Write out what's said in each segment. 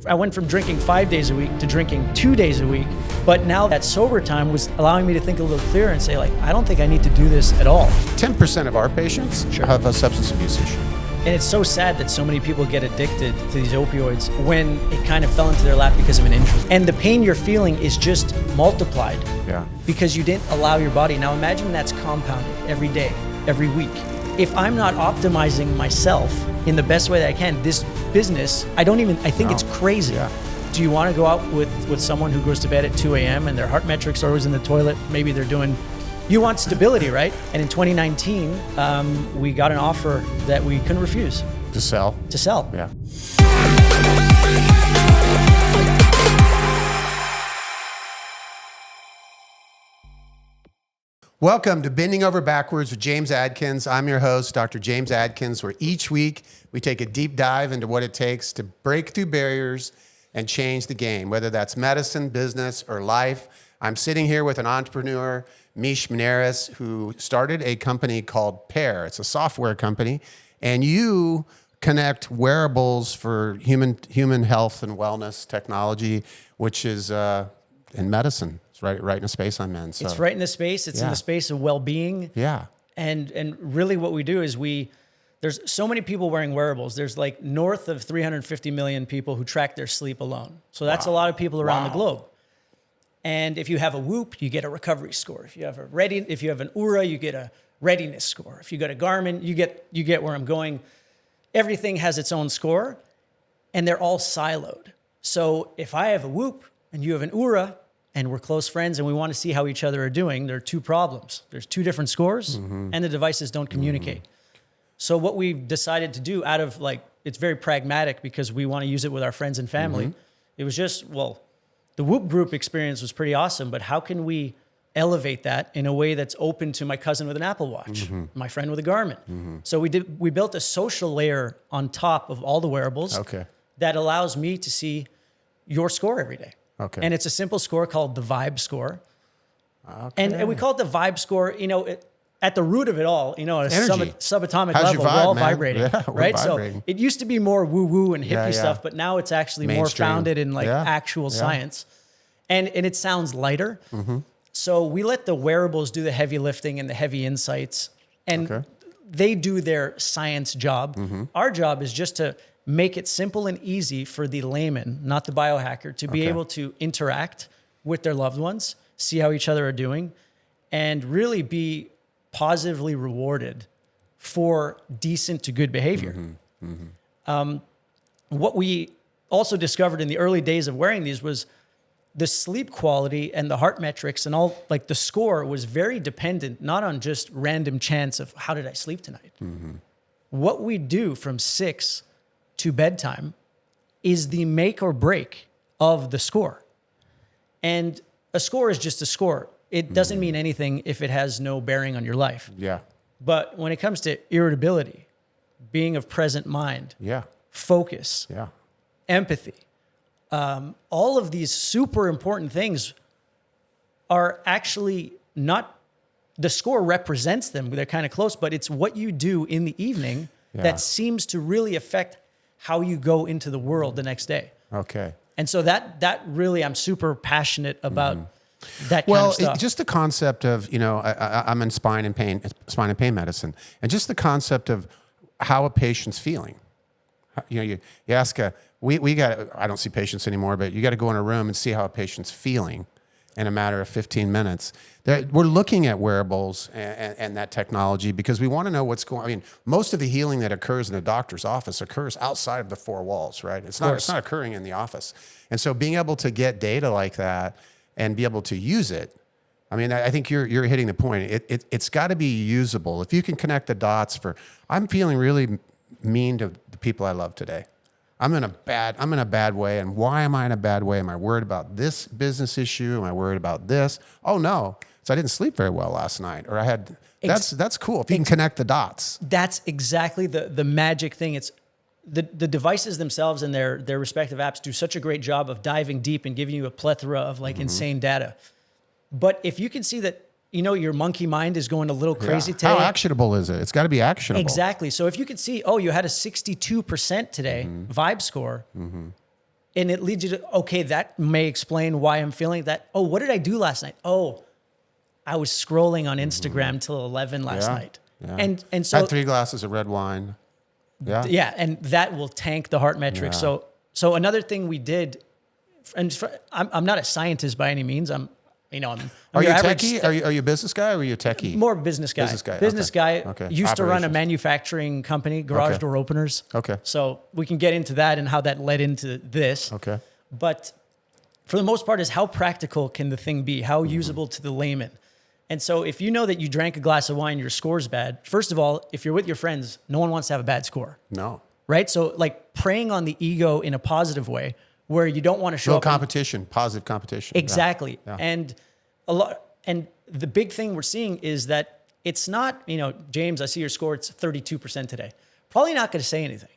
I went from drinking 5 days a week to drinking 2 days a week. But now that sober time was allowing me to think a little clearer and say, like, I don't think I need to do this at all. 10% of our patients have a substance abuse issue. And it's so sad that so many people get addicted to these opioids when it kind of fell into their lap because of an injury. And the pain you're feeling is just multiplied because you didn't allow your body. Now imagine that's compounded every day, every week. If I'm not optimizing myself in the best way that I can, this business, I think it's crazy. Yeah. Do you want to go out with someone who goes to bed at 2 a.m. and their heart metrics are always in the toilet? Maybe you want stability, right? And in 2019, we got an offer that we couldn't refuse. To sell? To sell. Yeah. Welcome to Bending Over Backwards with James Adkins. I'm your host, Dr. James Adkins, where each week we take a deep dive into what it takes to break through barriers and change the game, whether that's medicine, business, or life. I'm sitting here with an entrepreneur, Mich Manaras, who started a company called PEAR. It's a software company, and you connect wearables for human health and wellness technology, which is in medicine. It's right in the space I'm in. So. It's right in the space. It's in the space of well-being. Yeah. And really what we do is there's so many people wearing wearables. There's like north of 350 million people who track their sleep alone. So that's a lot of people around the globe. And if you have a Whoop, you get a recovery score. If you have an Oura, you get a readiness score. If you got a Garmin, you get where I'm going. Everything has its own score, and they're all siloed. So if I have a Whoop and you have an Oura, and we're close friends and we want to see how each other are doing, there are two problems. There's two different scores, and the devices don't communicate. So what we've decided to do it's very pragmatic because we want to use it with our friends and family. It was just, the Whoop group experience was pretty awesome, but how can we elevate that in a way that's open to my cousin with an Apple Watch, my friend with a Garmin? So we built a social layer on top of all the wearables that allows me to see your score every day. Okay. And it's a simple score called the Vibe score. Okay. And we call it the Vibe score, at the root of it all, at a subatomic level, we're all vibrating, right? Vibrating. So it used to be more woo-woo and hippie stuff, but now it's actually mainstream, more founded in actual science. And it sounds lighter. So we let the wearables do the heavy lifting and the heavy insights, and they do their science job. Our job is just to make it simple and easy for the layman, not the biohacker, to be able to interact with their loved ones, see how each other are doing, and really be positively rewarded for decent to good behavior. What we also discovered in the early days of wearing these was the sleep quality and the heart metrics and all, like the score was very dependent, not on just random chance of how did I sleep tonight. What we do from 6 to bedtime is the make or break of the score. And a score is just a score. It doesn't mean anything if it has no bearing on your life. Yeah. But when it comes to irritability, being of present mind, focus, empathy, all of these super important things are actually not, the score represents them. They're kind of close, but it's what you do in the evening that seems to really affect how you go into the world the next day. Okay. And so that really, I'm super passionate about that kind of stuff. Just the concept of, I'm in spine and pain medicine, and just the concept of how a patient's feeling. You ask I don't see patients anymore, but you got to go in a room and see how a patient's feeling in a matter of 15 minutes. We're looking at wearables and that technology because we want to know what's going on. I mean, most of the healing that occurs in a doctor's office occurs outside of the four walls, right? It's not occurring in the office. And so being able to get data like that and be able to use it, I mean, I think you're hitting the point. It's got to be usable. If you can connect the dots I'm feeling really mean to the people I love today. I'm in a bad way. And why am I in a bad way? Am I worried about this business issue? Am I worried about this? Oh no. So I didn't sleep very well last night, or I had, that's cool. If you can connect the dots. That's exactly the magic thing. It's the devices themselves and their respective apps do such a great job of diving deep and giving you a plethora of insane data. But if you can see that, your monkey mind is going a little crazy today. How actionable is it? It's got to be actionable. Exactly. So if you could see, you had a 62% today vibe score, and it leads you to, okay, that may explain why I'm feeling that. Oh, what did I do last night? Oh, I was scrolling on Instagram till 11 last night. Yeah. And so had 3 glasses of red wine. Yeah. yeah, and that will tank the heart metrics. Yeah. So another thing we did, and I'm not a scientist by any means. I'm Are you your a average techie? Are you a business guy or are you a techie? more business guy. Business guy. guy. Okay. Used to run a Operations. manufacturing company, garage Okay. door openers. Okay. So we can get into that and how that led into this. Okay. But for the most part, is how practical can the thing be? How usable to the layman? And so if you know that you drank a glass of wine, your score's bad. First of all, if you're with your friends, no one wants to have a bad score, No. right? So like preying on the ego in a positive way, where you don't want to show No up. and- competition, positive competition. Yeah. Exactly. Yeah. And the big thing we're seeing is that it's not, James, I see your score, it's 32% today. Probably not going to say anything.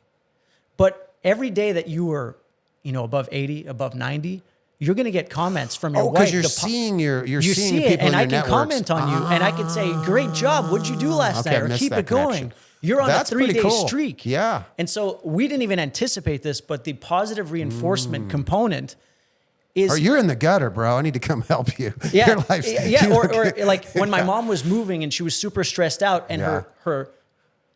But every day that you were, above 80, above 90, you're going to get comments from your wife. Because you're seeing you're you seeing see the it, people and in I your can networks. comment on you, and I can say, "Great job! What'd you do last Okay, I night?" Or missed keep that it going. connection. You're on That's a pretty 3-day cool. streak. Yeah. And so we didn't even anticipate this, but the positive reinforcement component is Or you're in the gutter, bro. I need to come help you. yeah, Your life's- yeah. you Or look- like when my mom was moving and she was super stressed out, and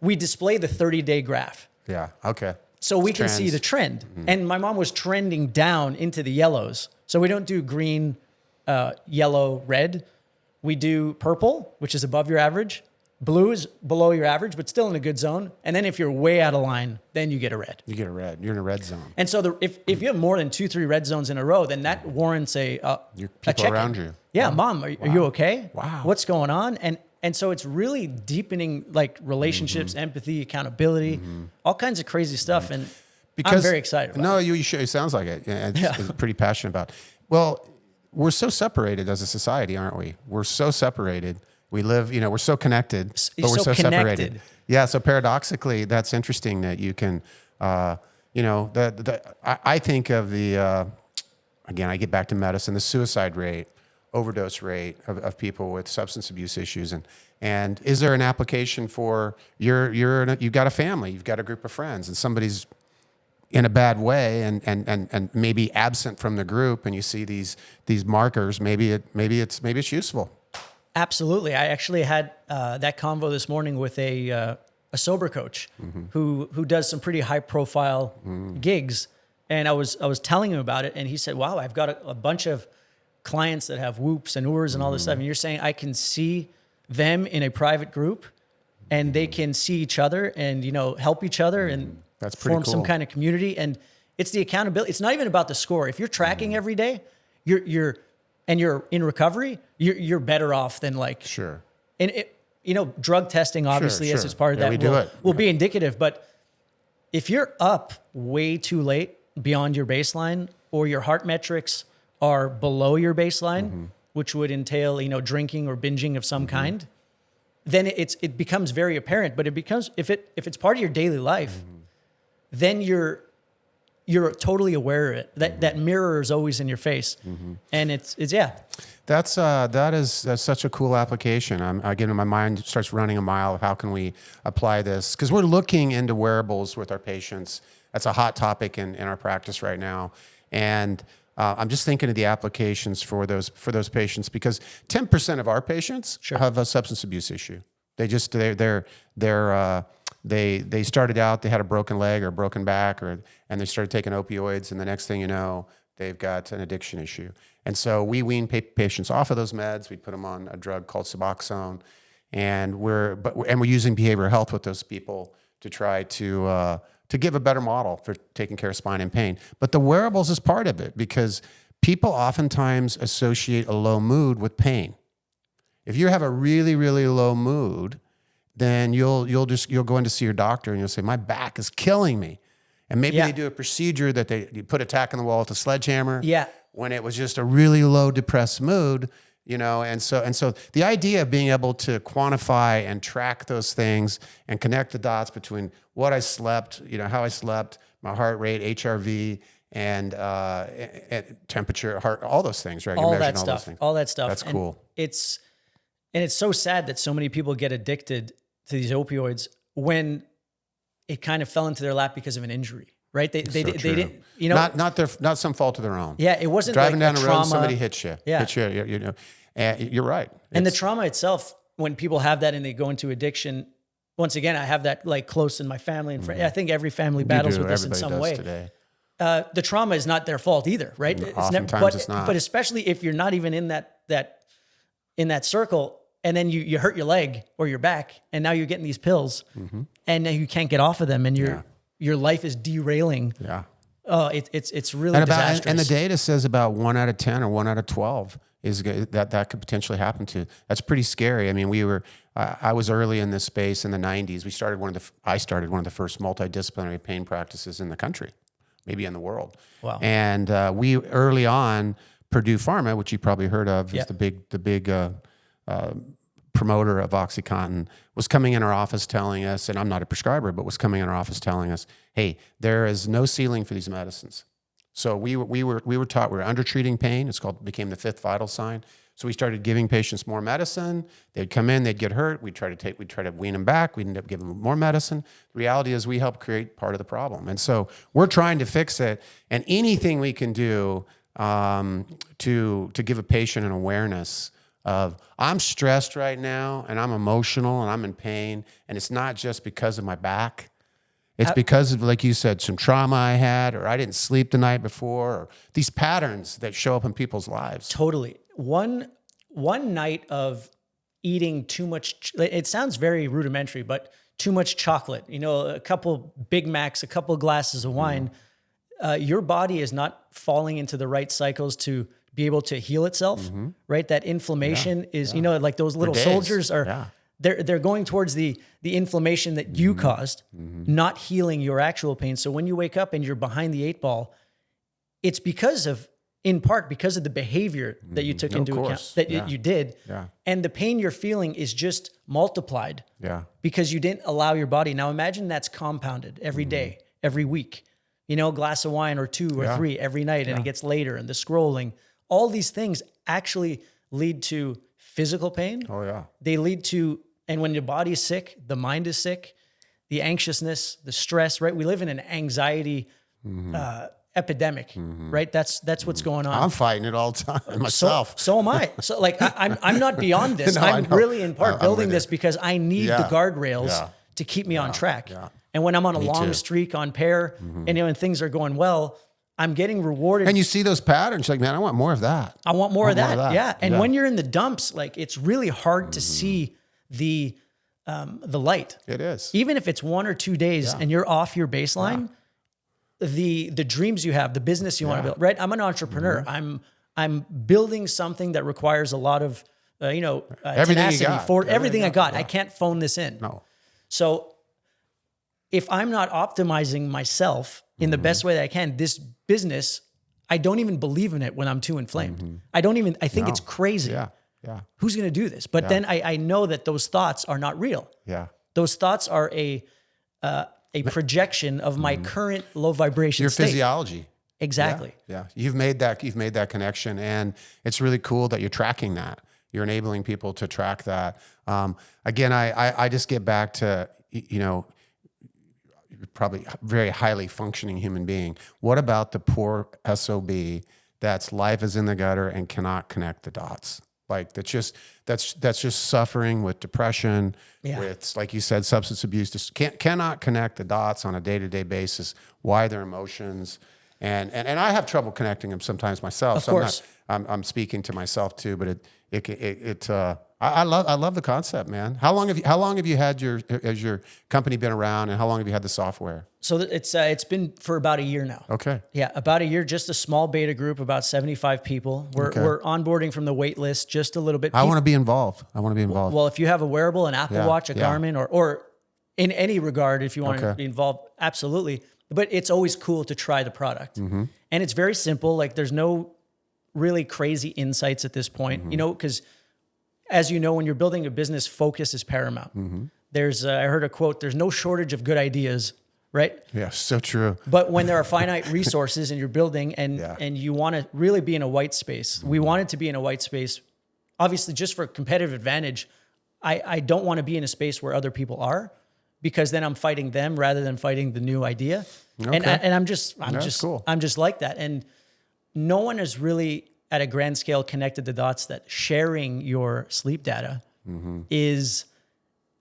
we display the 30-day graph. Yeah. Okay. So we It's can see trends. the trend. And my mom was trending down into the yellows. So we don't do green, yellow, red. We do purple, which is above your average. Blue is below your average, but still in a good zone. And then if you're way out of line, then you get a red. You get a red. You're in a red zone. And so if you have more than 2-3 red zones in a row, then that warrants a People check-in. around you. Yeah, Mom, are you okay? Wow. What's going on? And so it's really deepening like relationships, empathy, accountability, all kinds of crazy stuff. And I'm very excited about No, it. you should. It sounds like it. Yeah, it's pretty passionate about. Well, we're so separated as a society, aren't we? We're so separated. We live, we're so connected, but we're so separated. connected. Yeah. So paradoxically, that's interesting that you can, I think of the, again, I get back to medicine, the suicide rate, overdose rate of people with substance abuse issues. And is there an application for you've got a family, you've got a group of friends, and somebody's in a bad way and maybe absent from the group, and you see these markers, maybe it's useful. Absolutely. I actually had that convo this morning with a sober coach who does some pretty high profile gigs. And I was telling him about it, and he said, wow, I've got a bunch of clients that have whoops and oors and all this stuff. And you're saying I can see them in a private group and they can see each other and, help each other and That's pretty form some cool. kind of community. And it's the accountability. It's not even about the score. If you're tracking every day, you're in recovery, you're better off than like, Sure. and drug testing obviously as sure. it's part of Yeah, that we do it. will be indicative. But if you're up way too late beyond your baseline, or your heart metrics are below your baseline, which would entail drinking or binging of some kind, then it becomes very apparent. But it becomes if it's part of your daily life, then you're totally aware of it. That mirror is always in your face, and it's That's such a cool application. Again, my mind starts running a mile of how can we apply this, because we're looking into wearables with our patients. That's a hot topic in our practice right now, and I'm just thinking of the applications for those patients, because 10% of our patients have a substance abuse issue. They started out, they had a broken leg or a broken back, and they started taking opioids, and the next thing you know, they've got an addiction issue. And so we wean patients off of those meds. We put them on a drug called Suboxone, and we're using behavioral health with those people to try to give a better model for taking care of spine and pain. But the wearables is part of it, because people oftentimes associate a low mood with pain. If you have a really, really low mood, then you'll go in to see your doctor and you'll say, my back is killing me. And maybe they do a procedure that you put a tack in the wall with a sledgehammer. Yeah. When it was just a really low depressed mood, and so the idea of being able to quantify and track those things and connect the dots between what I slept, how I slept, my heart rate, HRV, and temperature, heart, all those things, right? all You're that measuring stuff. All that stuff. That's And cool. It's so sad that so many people get addicted to these opioids when it kind of fell into their lap because of an injury. right? They didn't, you know, not some fault of their own. yeah, it wasn't Driving like down a the road, trauma. somebody hits you. Yeah. Hits you, you know. And you're right. And the trauma itself, when people have that and they go into addiction, once again, I have that like close in my family and friends. I think every family battles with this in some way. Today. The trauma is not their fault either, right? Oftentimes it's not. But especially if you're not even in that circle, and then you hurt your leg or your back, and now you're getting these pills, and now you can't get off of them, and your life is derailing. Yeah. Oh, it's really disastrous. And the data says about 1 out of 10 or 1 out of 12 is that could potentially happen to. That's pretty scary. I mean, I was early in this space in the 90s. I started one of the first multidisciplinary pain practices in the country, maybe in the world. Wow. And we early on, Purdue Pharma, which you probably heard of, is the big promoter of OxyContin, was coming in our office telling us, and I'm not a prescriber, but was coming in our office telling us, hey, there is no ceiling for these medicines. So we were taught we were undertreating pain. Became the fifth vital sign. So we started giving patients more medicine. They'd come in, they'd get hurt. We'd try to wean them back. We'd end up giving them more medicine. The reality is we help create part of the problem. And so we're trying to fix it. And anything we can do to give a patient an awareness of, I'm stressed right now and I'm emotional and I'm in pain. And it's not just because of my back. It's because of, like you said, some trauma I had, or I didn't sleep the night before, or these patterns that show up in people's lives. Totally. One night of eating too much, it sounds very rudimentary, but too much chocolate, you know, a couple Big Macs, a couple glasses of wine, your body is not falling into the right cycles to be able to heal itself, right? That inflammation is, you know, like those little soldiers are, they're going towards the inflammation that you caused, not healing your actual pain. So when you wake up and you're behind the 8 ball, it's in part because of the behavior that you took into account, that you did. Yeah. And the pain you're feeling is just multiplied because you didn't allow your body. Now imagine that's compounded every day, every week, you know, a glass of wine or 2 or 3 every night, and it gets later, and the scrolling, all these things actually lead to physical pain. Oh yeah. They lead to, and when your body is sick, the mind is sick, the anxiousness, the stress, right? We live in an anxiety epidemic, right? That's what's going on. I'm fighting it all the time myself. So am I. So like, I'm not beyond this. No, I'm really in part building this because I need the guardrails to keep me on track. Yeah. And when I'm on a long streak on PEAR, and, you know, and things are going well, I'm getting rewarded. And you see those patterns, like, man, I want more of that. I want more of that. Yeah. And when you're in the dumps, like, it's really hard to see the light. It is. Even if it's 1 or 2 days and you're off your baseline, the dreams you have, the business you want to build, right? I'm an entrepreneur. I'm building something that requires a lot of, tenacity for everything I got. I can't phone this in. No. So if I'm not optimizing myself in the best way that I can, this business, I don't even believe in it when I'm too inflamed. I think it's crazy. Yeah. Yeah. Who's going to do this? But then I know that those thoughts are not real. Yeah. Those thoughts are a projection of my current low vibration Your state. Physiology. Exactly. Yeah. You've made that connection, and it's really cool that you're tracking that. You're enabling people to track that. Again, I just get back to, you know, you're probably a very highly functioning human being. What about the poor SOB that's life is in the gutter and cannot connect the dots? Like that's just suffering with depression, with, like you said, substance abuse. Just cannot connect the dots on a day-to-day basis. Why their emotions, and I have trouble connecting them sometimes myself. Of course. I'm speaking to myself too, but I love the concept, man. How long have you had your company been around, and how long have you had the software? So it's been for about a year now. Okay. Yeah, about a year. Just a small beta group, about 75 people. We're onboarding from the wait list just a little bit. I want to be involved. Well, if you have a wearable, an Apple Watch, a Garmin, or in any regard, if you want to be involved, absolutely. But it's always cool to try the product, and it's very simple. Like there's no really crazy insights at this point, you know, because as you know, when you're building a business, focus is paramount. There's, I heard a quote, there's no shortage of good ideas, right? Yeah, so true. But when there are finite resources and you're building and you want to really be in a white space, we wanted to be in a white space, obviously just for competitive advantage. I don't want to be in a space where other people are. because then I'm fighting them rather than fighting the new idea. Okay. And I'm cool. just like that. And no one has really at a grand scale connected the dots that sharing your sleep data is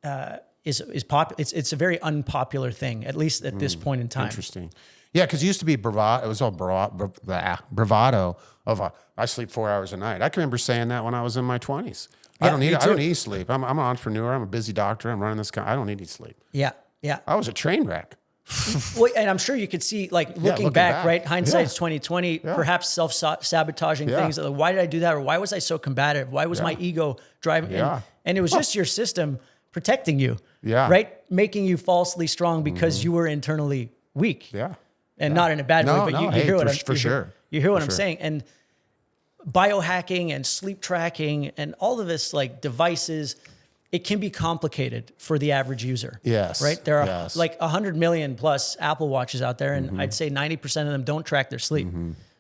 popular. It's a very unpopular thing, at least at this point in time. Interesting. Yeah, because it used to be bravado. It was all bravado of I sleep 4 hours a night. I can remember saying that when I was in my 20s. I don't need sleep. I'm an entrepreneur. I'm a busy doctor. I'm running this company. I don't need sleep. Yeah, yeah. I was a train wreck. Well, and I'm sure you could see, like, looking back, right? Hindsight's 2020. Perhaps self-sabotaging things. Like, why did I do that? Or why was I so combative? Why was my ego driving? And it was just your system protecting you, right? Making you falsely strong because you were internally weak. And not in a bad way, but you hear what you hear what I'm saying. And biohacking and sleep tracking and all of this, like, devices, it can be complicated for the average user. Yes. Right? There are like 100 million plus Apple Watches out there, and I'd say 90% of them don't track their sleep.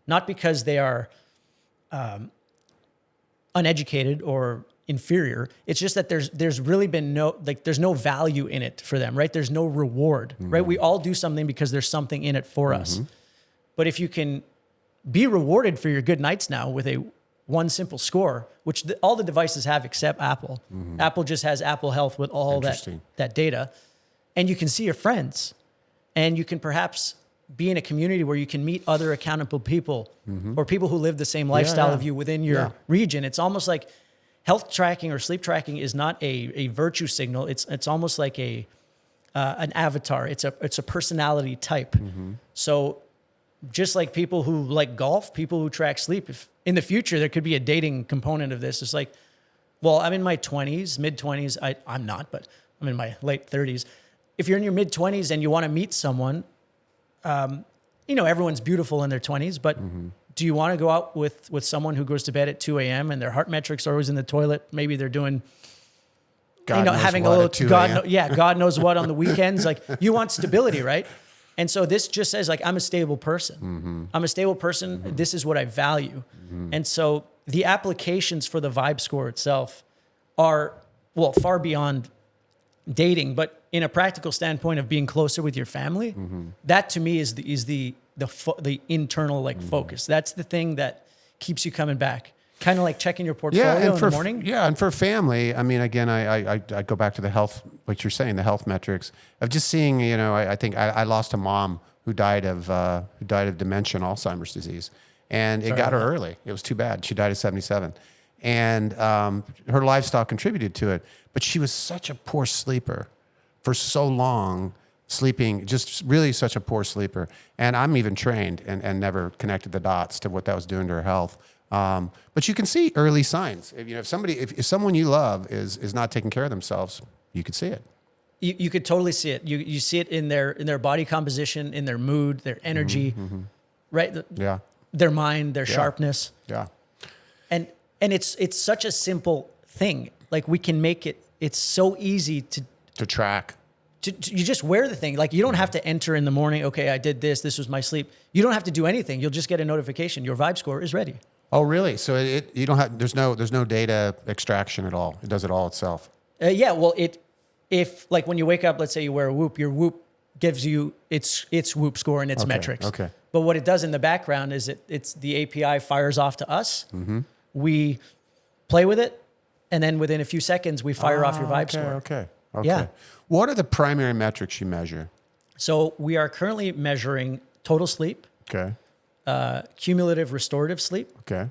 Not because they are uneducated or inferior. It's just that there's really been there's no value in it for them, right? There's no reward, right? We all do something because there's something in it for us. But if you can be rewarded for your good nights now with one simple score, which all the devices have except Apple. Apple just has Apple Health with all that data. And you can see your friends. And you can perhaps be in a community where you can meet other accountable people or people who live the same lifestyle of you within your region. It's almost like health tracking or sleep tracking is not a virtue signal. It's almost like an avatar. It's a personality type. So just like people who like golf, people who track sleep, if in the future there could be a dating component of this. It's like, well, I'm in my 20s, mid-20s. I'm not, but I'm in my late 30s. If you're in your mid-20s and you want to meet someone, everyone's beautiful in their 20s, but do you want to go out with someone who goes to bed at 2 a.m. and their heart metrics are always in the toilet? Maybe they're doing, having a little, God knows what on the weekends. Like, you want stability, right? And so this just says, like, I'm a stable person. I'm a stable person. This is what I value. And so the applications for the Vibe score itself are, well, far beyond dating, but in a practical standpoint of being closer with your family, that to me is the internal focus. That's the thing that keeps you coming back. Kind of like checking your portfolio in the morning. Yeah, and for family, I mean, again, I go back to the health, what you're saying, the health metrics of just seeing. I think I lost a mom who died of dementia and Alzheimer's disease, and it got her early. It was too bad. She died at 77, and her lifestyle contributed to it. But she was such a poor sleeper for so long. Sleeping, just really such a poor sleeper. And I'm even trained and never connected the dots to what that was doing to her health. But you can see early signs. If someone you love is not taking care of themselves, you could see it. You could totally see it. You see it in their body composition, in their mood, their energy, right? Their mind, their sharpness. Yeah. And it's such a simple thing. Like, we can make it. It's so easy to track. You just wear the thing. Like, you don't have to enter in the morning, okay, I did this. This was my sleep. You don't have to do anything. You'll just get a notification. Your Vibe score is ready. Oh, really? So you don't have, there's no data extraction at all. It does it all itself. Yeah. Well, if like when you wake up, let's say you wear a Whoop, your Whoop gives you its Whoop score and its metrics. Okay. But what it does in the background is it's the API fires off to us. We play with it, and then within a few seconds we fire off your Vibe score. Okay. Yeah. What are the primary metrics you measure? So we are currently measuring total sleep. Okay. Cumulative restorative sleep. Okay.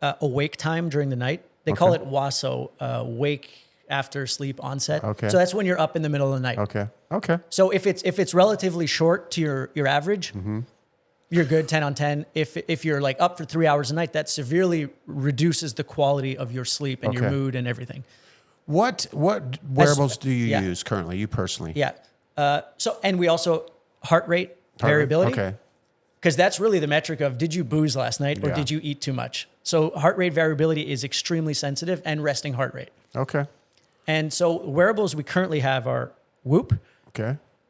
Awake time during the night. They call it WASO, wake after sleep onset. Okay. So that's when you're up in the middle of the night. Okay. So if it's relatively short to your average, you're good, 10 on 10. If you're like up for 3 hours a night, that severely reduces the quality of your sleep and your mood and everything. What wearables do you use currently, you personally? Yeah. And we also heart rate variability. Okay. Because that's really the metric of, did you booze last night or did you eat too much? So heart rate variability is extremely sensitive, and resting heart rate. Okay. And so wearables we currently have are Whoop,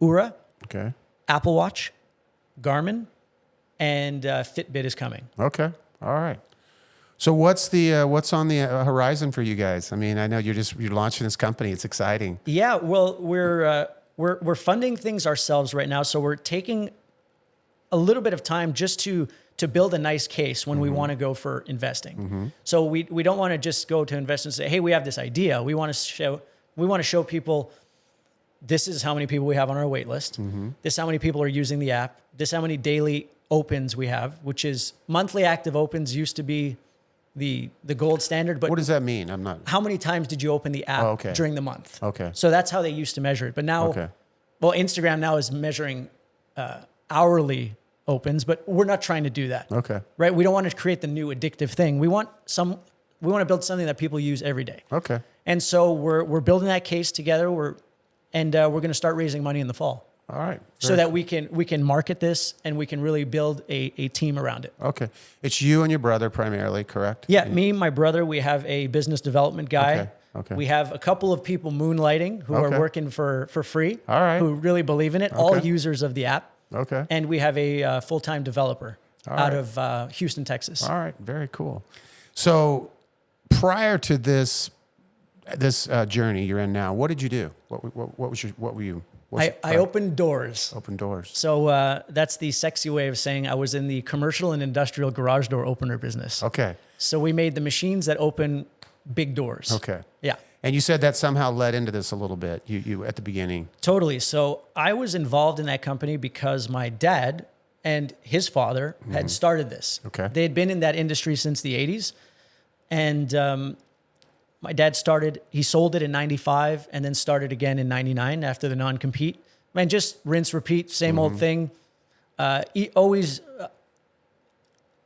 Oura, Apple Watch, Garmin, and Fitbit is coming. Okay. All right. So what's on the horizon for you guys? I mean, I know you're launching this company. It's exciting. Yeah, well, we're funding things ourselves right now, so we're taking a little bit of time just to build a nice case when we want to go for investing. So we don't want to just go to investors and say, hey, we have this idea. We want to show people this is how many people we have on our wait list. This is how many people are using the app. This is how many daily opens we have, which is monthly active opens used to be the gold standard. But What does that mean? I'm not. how many times did you open the app during the month? Okay. So that's how they used to measure it. But now, well, Instagram now is measuring hourly opens, but we're not trying to do that. Okay. Right? We don't want to create the new addictive thing. We want to build something that people use every day. Okay. And so we're building that case together. We're going to start raising money in the fall. All right. So that we can market this and we can really build a team around it. Okay. It's you and your brother primarily, correct? Yeah, me, my brother, we have a business development guy. Okay. We have a couple of people moonlighting who are working for free. All right. Who really believe in it. All users of the app. Okay. And we have a full-time developer out of Houston, Texas. All right. Very cool. So prior to this journey you're in now, what did you do? What were you? I opened doors. Open doors. So that's the sexy way of saying I was in the commercial and industrial garage door opener business. Okay. So we made the machines that open big doors. Okay. Yeah. And you said that somehow led into this a little bit. You at the beginning. Totally. So I was involved in that company because my dad and his father had started this. Okay. They had been in that industry since the 80s. And my dad he sold it in 95 and then started again in 99 after the non-compete. Man, just rinse, repeat, same old thing. He always,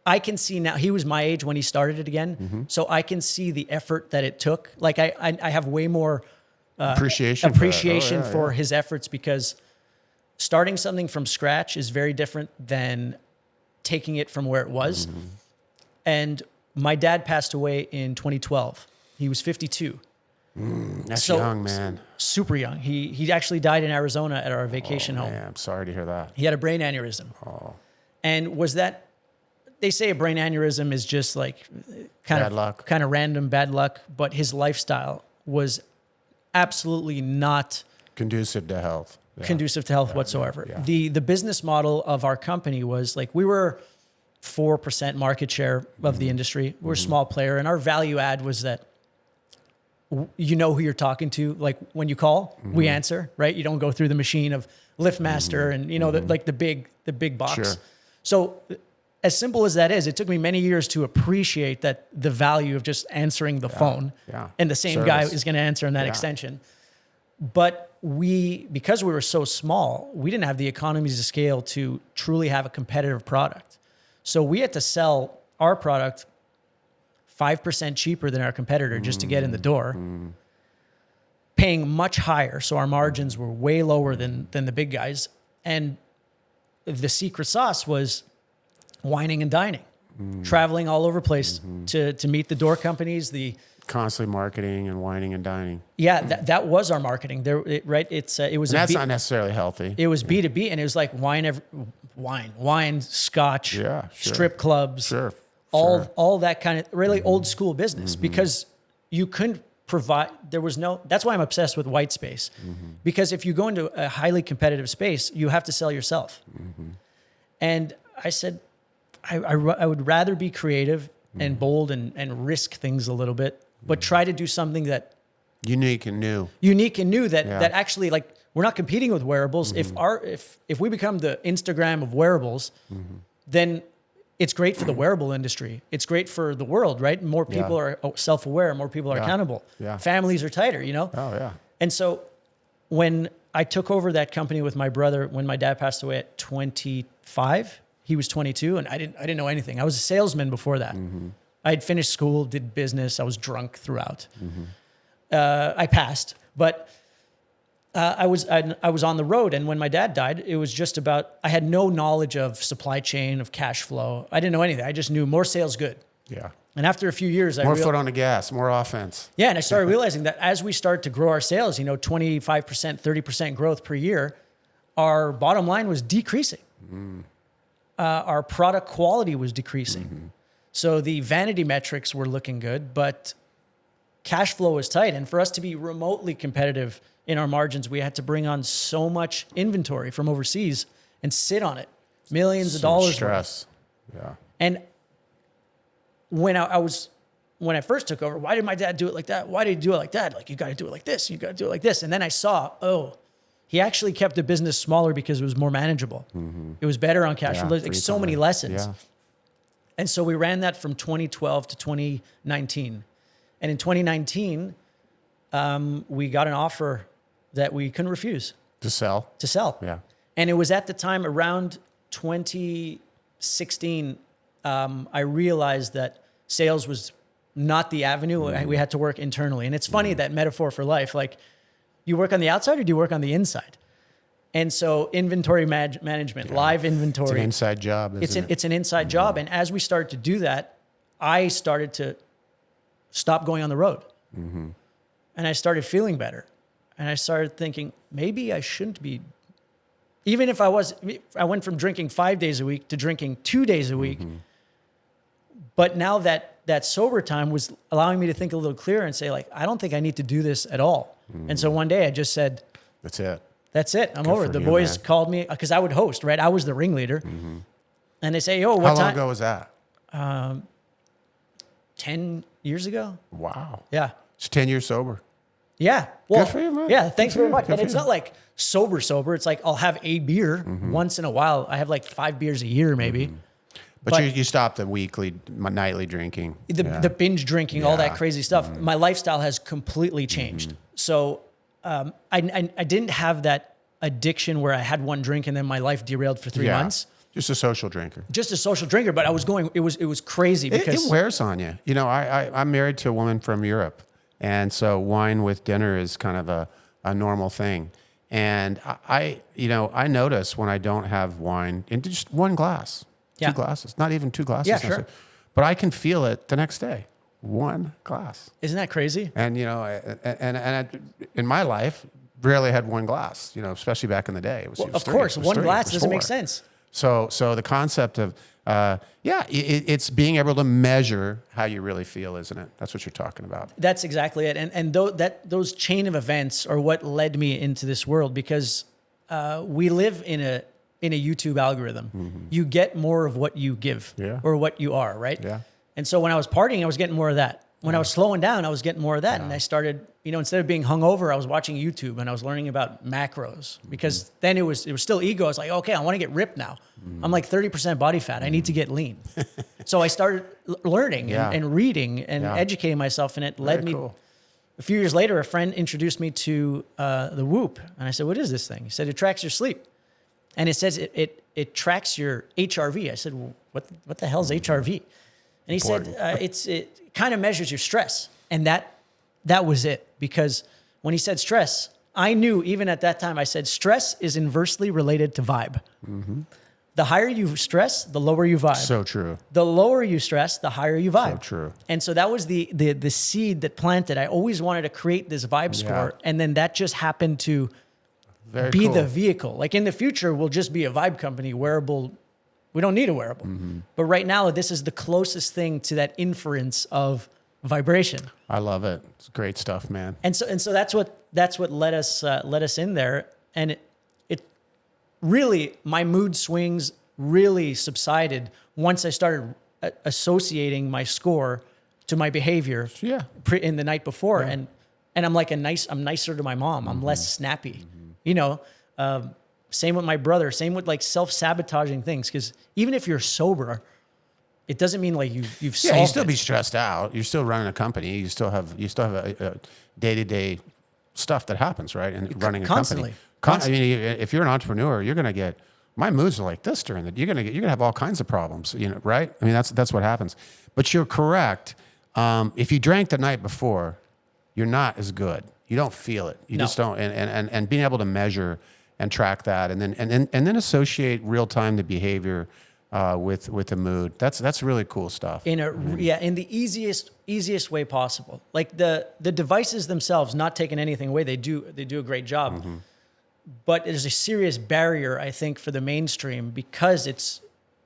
I can see now, he was my age when he started it again. So I can see the effort that it took. Like I have way more appreciation for his efforts, because starting something from scratch is very different than taking it from where it was. And my dad passed away in 2012. He was 52. That's young, man. Super young. He actually died in Arizona at our vacation home. Man, I'm sorry to hear that. He had a brain aneurysm. And they say a brain aneurysm is just like kind of random bad luck, but his lifestyle was absolutely not conducive to health. Conducive to health whatsoever. The business model of our company was like, we were 4% market share of the industry. We're a small player, and our value add was that you know who you're talking to. Like when you call, we answer, right? You don't go through the machine of LiftMaster and the big box. Sure. So as simple as that is, it took me many years to appreciate that the value of just answering the phone and the same guy is going to answer in that extension. But because we were so small, we didn't have the economies of scale to truly have a competitive product. So we had to sell our product 5% cheaper than our competitor just to get in the door, paying much higher. So our margins were way lower than the big guys. And the secret sauce was wining and dining, traveling all over the place to meet the door companies, constantly marketing and wining and dining. Yeah, that was our marketing. It was. And that's not necessarily healthy. It was B2B, and it was like wine, scotch, strip clubs, all that kind of really old school business, because you couldn't provide. There was no. That's why I'm obsessed with white space, because if you go into a highly competitive space, you have to sell yourself. And I said, I would rather be creative and bold and risk things a little bit, but try to do something that unique and new that actually, like, we're not competing with wearables. If we become the Instagram of wearables, then it's great for the wearable industry. It's great for the world, right? More people are self-aware, more people are accountable. Families are tighter, And so when I took over that company with my brother, when my dad passed away at 25, he was 22, and I didn't know anything. I was a salesman before that. I had finished school, did business. I was drunk throughout. I passed, but I was on the road. And when my dad died, it was just about, I had no knowledge of supply chain, of cash flow. I didn't know anything. I just knew more sales good. Yeah. And after a few years, more foot on the gas, more offense. Yeah, and I started realizing that as we start to grow our sales, 25%, 30% growth per year, our bottom line was decreasing. Our product quality was decreasing. So the vanity metrics were looking good, but cash flow was tight. And for us to be remotely competitive in our margins, we had to bring on so much inventory from overseas and sit on it, millions of dollars stress. worth. Yeah. And when I first took over, why did my dad do it like that? Why did he do it like that? Like, you got to do it like this. You got to do it like this. And then I saw, he actually kept the business smaller because it was more manageable. It was better on cash flow. Like, so many lessons. Yeah. And so we ran that from 2012 to 2019. And in 2019, we got an offer that we couldn't refuse. To sell. Yeah. And it was at the time around 2016, I realized that sales was not the avenue. We had to work internally. And it's funny, that metaphor for life, like, you work on the outside or do you work on the inside? And so inventory management, live inventory. It's an inside job, isn't it? It's an inside job. And as we started to do that, I started to stop going on the road. And I started feeling better. And I started thinking, maybe I shouldn't be, even if I went from drinking 5 days a week to drinking 2 days a week. But now that sober time was allowing me to think a little clearer and say, like, I don't think I need to do this at all. And so one day I just said, that's it. That's it. I'm Good over. for The you, boys man. called me because I would host, right? I was the ringleader. And they say, "Yo, what How long time?" ago was that? 10 years ago. Wow. Yeah. It's 10 years sober. Yeah. Well, Good for you, man. Yeah. Thanks Good for very you. much. Good And for it's you. not like sober. It's like I'll have a beer once in a while. I have like 5 beers a year, maybe. But you stopped the nightly drinking. The binge drinking, all that Yeah. crazy stuff. My lifestyle has completely changed. So I didn't have that addiction where I had one drink and then my life derailed for 3 months. Just a social drinker. Just a social drinker, but I was going. It was crazy because It wears on you. You know, I'm married to a woman from Europe, and so wine with dinner is kind of a normal thing. And I notice when I don't have wine in just one glass, Yeah. 2 glasses, not even 2 glasses. Yeah, sure. But I can feel it the next day. 1 glass. Isn't that crazy? And in my life, rarely had 1 glass. You know, especially back in the day. It was Of 3, course, it was one 3, glass it was doesn't make 4. sense. So the concept of, it's being able to measure how you really feel, isn't it? That's what you're talking about. That's exactly it. And those chain of events are what led me into this world because we live in a YouTube algorithm. You get more of what you give or what you are, right? Yeah. And so when I was partying, I was getting more of that. When I was slowing down, I was getting more of that. And I started, instead of being hungover, I was watching YouTube and I was learning about macros because then it was still ego. I was like, okay, I want to get ripped now. I'm like 30% body fat. I need to get lean. So I started learning and reading and educating myself. And it led me. Cool. A few years later, a friend introduced me to the Whoop. And I said, what is this thing? He said, it tracks your sleep. And it says it tracks your HRV. I said, well, what the hell is HRV? And he said, it kind of measures your stress. And that was it. Because when he said stress, I knew even at that time, I said, stress is inversely related to vibe. The higher you stress, the lower you vibe. So true. The lower you stress, the higher you vibe. So true. And so that was the seed that planted. I always wanted to create this vibe score. And then that just happened to be the vehicle. Like in the future, we'll just be a vibe company, wearable. We don't need a wearable. But right now, this is the closest thing to that inference of vibration. I love it. It's great stuff, man. And so that's what let us in there. And it really, my mood swings really subsided once I started associating my score to my behavior in the night before. And I'm like I'm nicer to my mom. I'm less snappy, same with my brother, same with like self-sabotaging things. Cause even if you're sober, it doesn't mean like you've solved you still it. be stressed out. You're still running a company. You still have a day-to-day stuff that happens, right? And running a Constantly. company. I mean, if you're an entrepreneur, you're going to get, my moods are like this during the, you're going to have all kinds of problems, right? I mean, that's what happens. But you're correct. If you drank the night before, you're not as good. You don't feel it. You just don't. And being able to measure and track that, and then associate real time the behavior with the mood. That's really cool stuff. In the easiest way possible. Like the devices themselves, not taking anything away, they do a great job. But there's a serious barrier, I think, for the mainstream because it's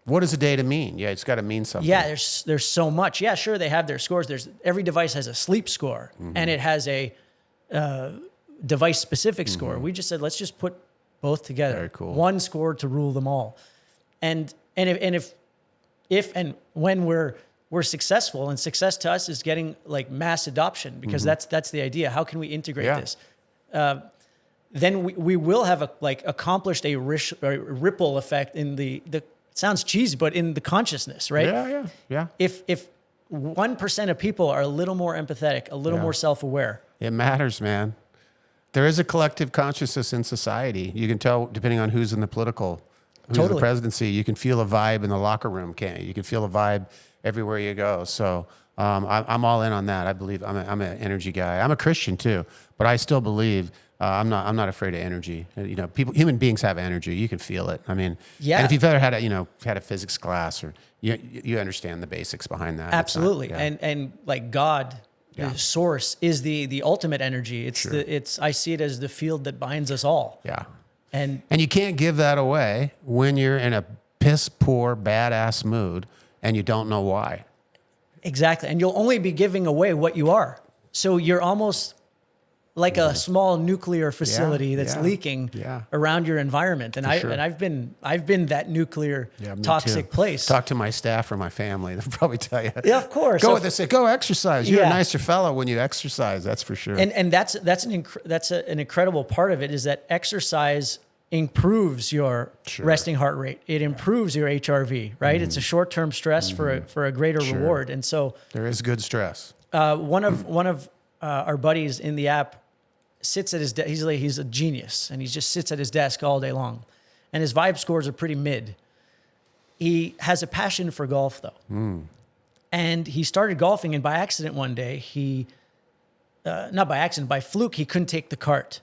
What does the data mean? Yeah, it's got to mean something. Yeah, there's so much. Yeah, sure, they have their scores. Every device has a sleep score, and it has a device specific score. We just said, let's just put both together. Very cool. One score to rule them all. And if and when we're successful, and success to us is getting like mass adoption, because that's the idea. How can we integrate this? Then we will have accomplished a ripple effect in the it sounds cheesy, but in the consciousness, right? Yeah. If 1% of people are a little more empathetic, a little more self-aware. It matters, man. There is a collective consciousness in society. You can tell, depending on who's in the the presidency, you can feel a vibe in the locker room, can't you? You can feel a vibe everywhere you go. So I'm all in on that. I believe I'm an energy guy. I'm a Christian too, but I still believe I'm not afraid of energy. You know, human beings have energy. You can feel it. I mean, and if you've ever had a physics class, or you understand the basics behind that. Absolutely. And like God, the source, is the ultimate energy. It's I see it as the field that binds us all. Yeah. And you can't give that away when you're in a piss poor, badass mood and you don't know why. Exactly. And you'll only be giving away what you are. So you're almost like a small nuclear facility that's leaking around your environment. And I've been that nuclear toxic place. Talk to my staff or my family. They'll probably tell you. Yeah, of course. Go with this. Go exercise. You're a nicer fellow when you exercise. That's for sure. And that's an incredible part of it, is that exercise improves your resting heart rate. It improves your HRV, right? It's a short-term stress for a greater reward. And so there is good stress. One of our buddies in the app sits at his desk. He's a genius, and he just sits at his desk all day long. And his vibe scores are pretty mid. He has a passion for golf, though. And he started golfing, and by accident one day, not by accident, by fluke, he couldn't take the cart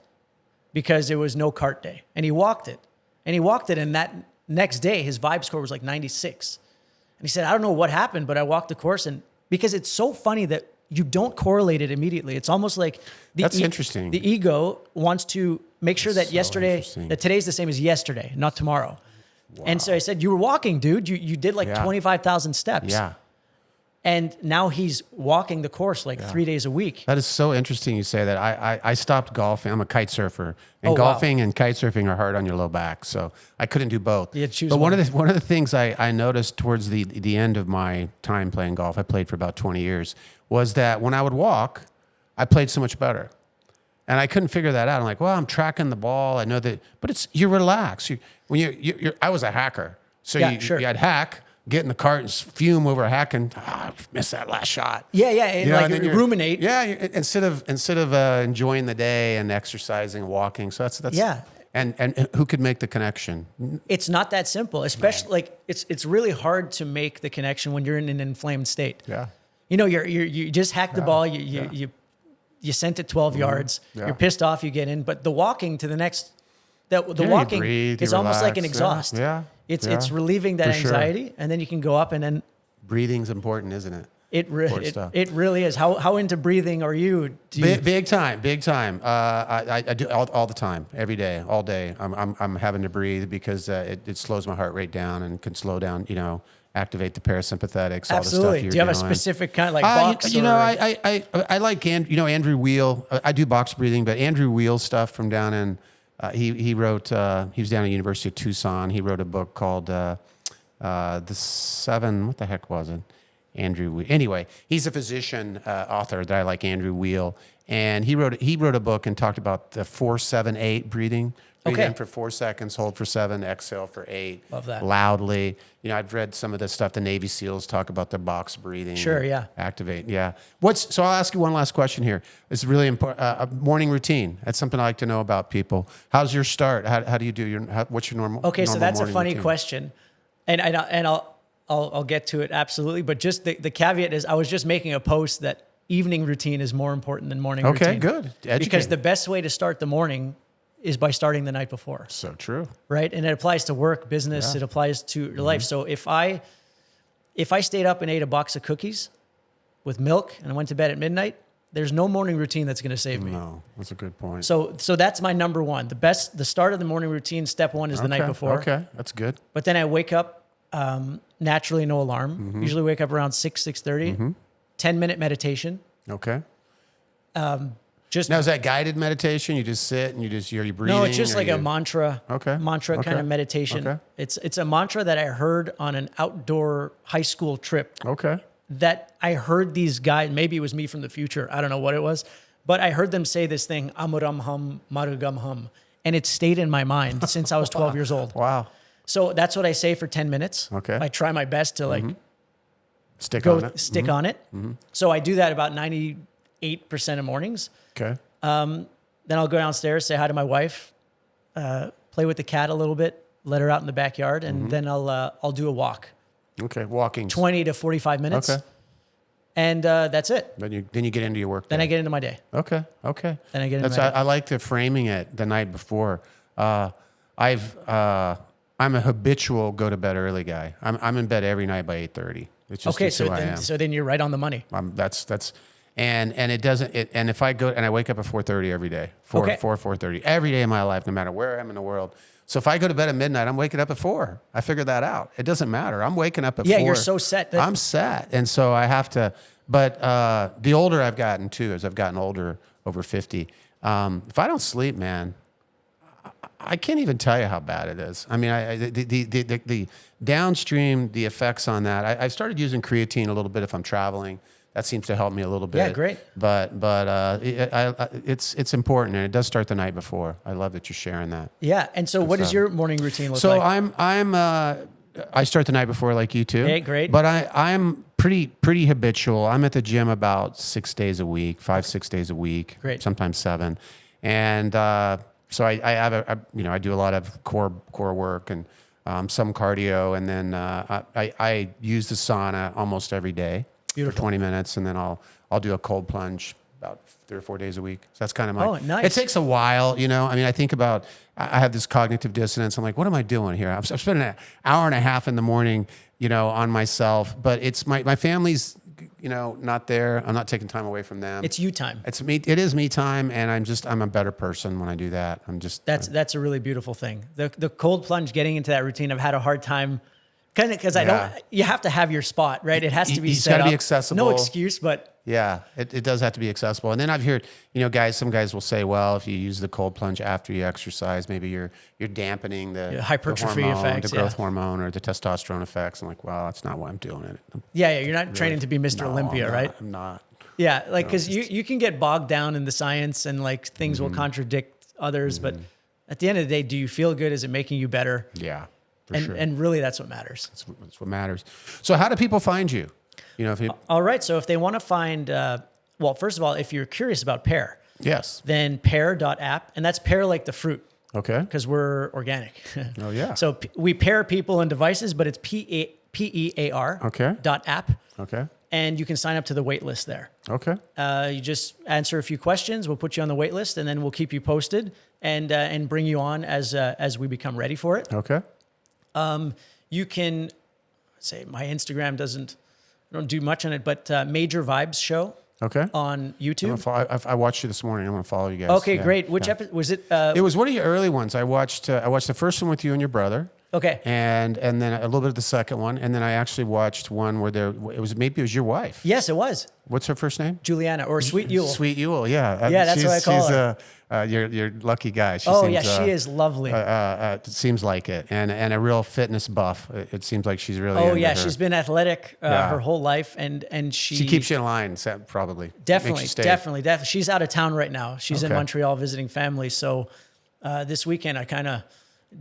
because there was no cart day. And he walked it. And that next day, his vibe score was like 96. And he said, I don't know what happened, but I walked the course. And because it's so funny that you don't correlate it immediately. It's almost like that's interesting. The ego wants to make sure that that today's the same as yesterday, not tomorrow. Wow. And so I said, you were walking, dude. You did like 25,000 steps. Yeah. And now he's walking the course 3 days a week. That is so interesting you say that. I stopped golfing. I'm a kite surfer. And golfing and kite surfing are hard on your low back. So I couldn't do both. Yeah, choose but one of the things I noticed towards the end of my time playing golf, I played for about 20 years, was that when I would walk, I played so much better. And I couldn't figure that out. I'm like, well, I'm tracking the ball. I know that, but you're relaxed. I was a hacker. So you'd hack, get in the cart and fume over hacking. Missed that last shot. Yeah. And you ruminate. Yeah. Instead of enjoying the day and exercising and walking. So that's yeah. And who could make the connection? It's not that simple, especially it's really hard to make the connection when you're in an inflamed state. Yeah. You know, you just hacked the ball. You sent it 12 yards. Yeah. You're pissed off. You get in, but the walking to the next, walking is almost like an exhaust. Yeah. It's relieving that anxiety, and then you can go up and then. Breathing's important, isn't it? It really is. How into breathing are you? Big time. I do all the time, every day, all day. I'm having to breathe because it slows my heart rate down and can slow down. Activate the parasympathetics. All the stuff you're Do you have doing. a specific kind of box? I like Andrew Weil. I do box breathing, but Andrew Weil stuff from down in. He wrote. He was down at University of Tucson. He wrote a book called The Seven. What the heck was it? Andrew Weil. Anyway, he's a physician author that I like. Andrew Weil, and he wrote a book and talked about the 4-7-8 breathing. Breathe in for 4 seconds, hold for 7, exhale for 8. Love that. Loudly. I've read some of the stuff the Navy SEALs talk about their box breathing. Sure, yeah. Activate, yeah. So I'll ask you one last question here. It's really important. Morning routine. That's something I like to know about people. How's your start? How do you do what's your normal? Okay, so that's a funny routine? question, and I'll get to it absolutely. But just the caveat is, I was just making a post that evening routine is more important than morning routine. Okay, good. Educate. Because the best way to start the morning is by starting the night before. So true. Right? And it applies to work, business, it applies to your life. So if I stayed up and ate a box of cookies with milk and I went to bed at midnight, there's no morning routine that's going to save me. No, that's a good point. So that's my number one. The start of the morning routine, step one, is the night before. Okay, that's good. But then I wake up naturally no alarm. Usually wake up around 6:30. 10-minute meditation. Okay. Just Now, is that guided meditation? You just sit and you're breathing? no, it's just or like you- a mantra. Okay. Mantra kind Okay. of meditation. Okay. It's a mantra that I heard on an outdoor high school trip. Okay. That I heard these guys, maybe it was me from the future, I don't know what it was, but I heard them say this thing, Amuram hum, Marugam hum, and it stayed in my mind since I was 12 years old. Wow. So that's what I say for 10 minutes. Okay. I try my best to like Stick on it. stick on it. So I do that about 98% of mornings. Okay. Then I'll go downstairs, say hi to my wife, play with the cat a little bit, let her out in the backyard, and then I'll do a walk. Okay. Walking. 20 to 45 minutes. Okay. And that's it. Then you get into your work. Then day. I get into my day. Okay. Okay. Then I get into That's my day. I like the framing it the night before. I'm a habitual go to bed early guy. I'm in bed every night by 8:30. It's just Okay, it's so who I am. then you're right on the money. That's and it doesn't and if I go and I wake up at 4:30 every day, 4:30 every day of my life, no matter where I am in the world. So if I go to bed at midnight, I'm waking up at 4. I figured that out. It doesn't matter. I'm waking up at 4. Yeah, you're so set. I'm set, and so I have to. But the older I've gotten too, as I've gotten older, over 50, if I don't sleep, man, I can't even tell you how bad it is. I mean, the downstream, the effects on that. I started using creatine a little bit if I'm traveling. That seems to help me a little bit. Yeah, great. But it's important, and it does start the night before. I love that you're sharing that. Yeah. And so what does your morning routine look So like? I start the night before like you too. Okay, great. But I'm pretty habitual. I'm at the gym about 6 days a week, 5-6 days a week. Great. Sometimes 7. And so I have I do a lot of core work and some cardio, and then I use the sauna almost every day. Beautiful. For 20 minutes, and then I'll do a cold plunge about 3 or 4 days a week. So that's kind of my. Oh, nice. It takes a while, you know. I mean, I think about. I have this cognitive dissonance. I'm like, what am I doing here? I'm spending an hour and a half in the morning, you know, on myself. But it's my family's, you know, not there. I'm not taking time away from them. It's you time. It's me. It is me time, and I'm a better person when I do that. That's a really beautiful thing. The cold plunge, getting into that routine, I've had a hard time. Kind of because you have to have your spot, right? It has to be It's set gotta up. be accessible. No excuse, but Yeah, it does have to be accessible. And then I've heard, you know, some guys will say, well, if you use the cold plunge after you exercise, maybe you're dampening the hypertrophy the hormone, effects, the growth hormone, or the testosterone effects. I'm like, well, that's not why I'm doing it. yeah, you're not training to be Mr. Olympia, right? I'm not. Yeah, like because you can get bogged down in the science and like things will contradict others, but at the end of the day, do you feel good? Is it making you better? Yeah, for sure. And really, that's what matters. That's what matters. So how do people find you? You know, if you All right, so if they want to find, well, first of all, if you're curious about PEAR, yes, then PEAR.app, and that's PEAR like the fruit. okay, Because we're organic. Oh, yeah. So we pair people and devices, but it's PEAR. Okay. .app, okay, and you can sign up to the wait list there. okay, You just answer a few questions. We'll put you on the wait list, and then we'll keep you posted and bring you on as we become ready for it. okay. You can say my Instagram I don't do much on it, but Major Vibes Show Okay. on YouTube. I watched you this morning. I'm going to follow you guys. Okay, Yeah, great. Which yeah. episode was it? It was one of your early ones. I watched the first one with you and your brother. Okay. And then a little bit of the second one, and then I actually watched one where maybe it was your wife. Yes, it was What's her first name? Juliana or Sweet Yule. Sweet Yule, yeah. Yeah, that's what I call her. You're lucky guy. She Oh seems, yeah, she is lovely. It seems like it, and a real fitness buff. It seems like she's really. Oh into yeah, her. she's been athletic Yeah. her whole life, and She keeps you in line, probably. Makes definitely, you stay. definitely. She's out of town right now. She's in Okay. Montreal visiting family. So this weekend I kind of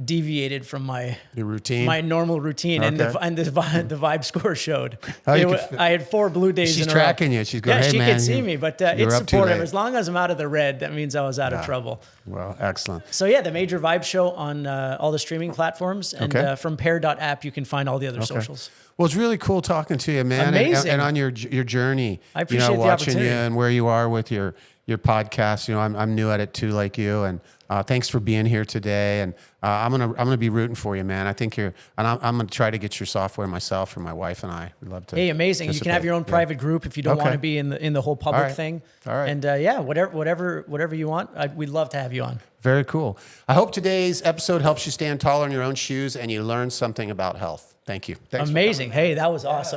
deviated from Your routine. my normal routine, and Okay. the vibe score showed. Oh, you could I had 4 blue days. She's in a row. tracking you. She's going, Yeah, hey, she man, could see me, but it's up too supportive. late. As long as I'm out of the red, that means I was out of trouble. Well, excellent. So yeah, the Major Vibe Show on all the streaming platforms, and Okay. from PEAR.app you can find all the other socials. Well, it's really cool talking to you, man. Amazing. And on your journey. I appreciate the watching you opportunity. and where you are with your podcast. You know, I'm new at it too, like you. And thanks for being here today. And I'm gonna be rooting for you, man. I think I'm gonna try to get your software myself for my wife and I. We'd love to. Hey, amazing! You can have your own private group if you don't want to be in the whole public thing. All right. And yeah, whatever you want, we'd love to have you on. Very cool. I hope today's episode helps you stand taller in your own shoes and you learn something about health. Thank you. Thanks. Amazing. Hey, that was awesome.